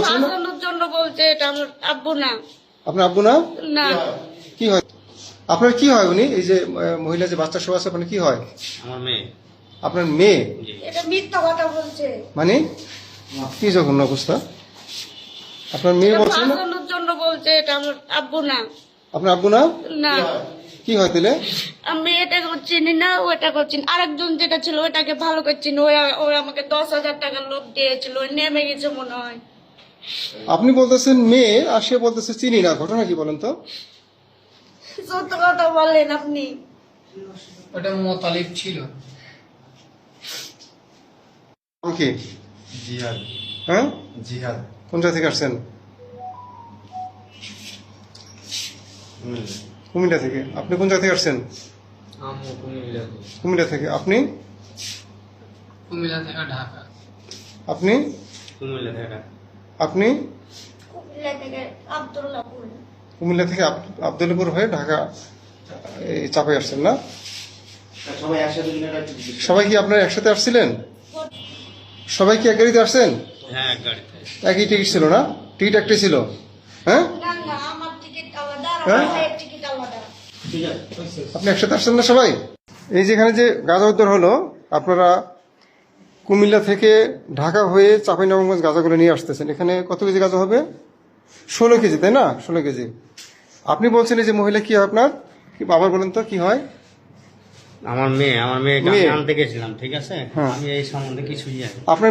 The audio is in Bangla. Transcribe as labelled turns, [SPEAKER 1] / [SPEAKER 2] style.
[SPEAKER 1] বাঁচানোর জন্য বলছে, এটা আমার আব্বু না।
[SPEAKER 2] আপনার আব্বু না?
[SPEAKER 1] না,
[SPEAKER 2] কি হয় আপনার? কি হয় উনি? এই যে মহিলা যে বাচ্চা শোয়া আছে, আপনার কি হয়?
[SPEAKER 3] আমার মেয়ে।
[SPEAKER 2] আপনার মেয়ে?
[SPEAKER 1] এটা মিথ্যা কথা বলছে।
[SPEAKER 2] মানে কি জঘন্য অবস্থা? আপনার মেয়ে
[SPEAKER 1] এটা
[SPEAKER 2] বলছে না?
[SPEAKER 1] বাঁচানোর জন্য বলছে, এটা আমার আব্বু না।
[SPEAKER 2] আপনার আব্বু না?
[SPEAKER 1] না,
[SPEAKER 2] কি হয় তাহলে?
[SPEAKER 1] আমি এটাকে চিনি না, ওইটাকে চিনি। আরেকজন যেটা ছিল ওইটাকে ভালো করে চিনি। ওই আমাকে 10,000 টাকা লোভ দিয়েছিল, ওই নেমে গেছে মনে হয়।
[SPEAKER 2] আপনি বলতেছেন মেয়ে, আর সে বলতেছে চিনি না। ঘটনা কি বলেন তো?
[SPEAKER 1] সত্য কথা বলেন আপনি।
[SPEAKER 4] ওটা মোতালিব ছিল।
[SPEAKER 2] নাম কি?
[SPEAKER 5] জিহাদ।
[SPEAKER 2] হ্যাঁ,
[SPEAKER 5] জিহাদ।
[SPEAKER 2] কোন জায়গা থেকে আসছেন? কুমিল্লা থেকে। আপনি কোন জায়গা থেকে আসছেন? কুমিল্লা থেকে। আপনি?
[SPEAKER 4] কুমিল্লা থেকে ঢাকা।
[SPEAKER 2] আপনি?
[SPEAKER 3] কুমিল্লা থেকে।
[SPEAKER 2] আপনি?
[SPEAKER 1] কুমিল্লা থেকে আব্দুল্লাহপুর।
[SPEAKER 2] কুমিল্লা থেকে আব্দুল্লাপুর হয়ে ঢাকা এই চাপাই আসছেন না?
[SPEAKER 5] সবাই একসাথে
[SPEAKER 2] সবাই কি আপনারা একসাথে আসছিলেন? সবাই কি এক গাড়িতে আসছেন?
[SPEAKER 3] হ্যাঁ, এক গাড়িতে।
[SPEAKER 2] একই টিকিট ছিল না? টিকিট একটাই ছিল? হ্যাঁ,
[SPEAKER 1] না না, আমার টিকিট আলাদা আর
[SPEAKER 2] হ্যাঁ?
[SPEAKER 1] আমার ভাইয়ের টিকিট আলাদা।
[SPEAKER 2] আপনি একসাথে আসছেন না সবাই? এই যেখানে যে গাঁজা উদ্ধার হলো, আপনারা কুমিল্লা থেকে ঢাকা হয়ে চাঁপাইনবাবগঞ্জ গাঁজাগুলো নিয়ে আসতেছেন। এখানে কত কেজি গাঁজা হবে? 16 কেজি, তাই না? 16 কেজি। আপনি বলছেন এই যে মহিলা কি হয় আপনার? কি আবার বলেন তো কি হয়?
[SPEAKER 3] আমার মেয়ে।
[SPEAKER 2] মেয়ে?
[SPEAKER 3] আনতে গেছিলাম, ঠিক আছে?
[SPEAKER 2] হ্যাঁ।
[SPEAKER 3] আমি এই সম্বন্ধে কিছুই জানি না।
[SPEAKER 2] আপনার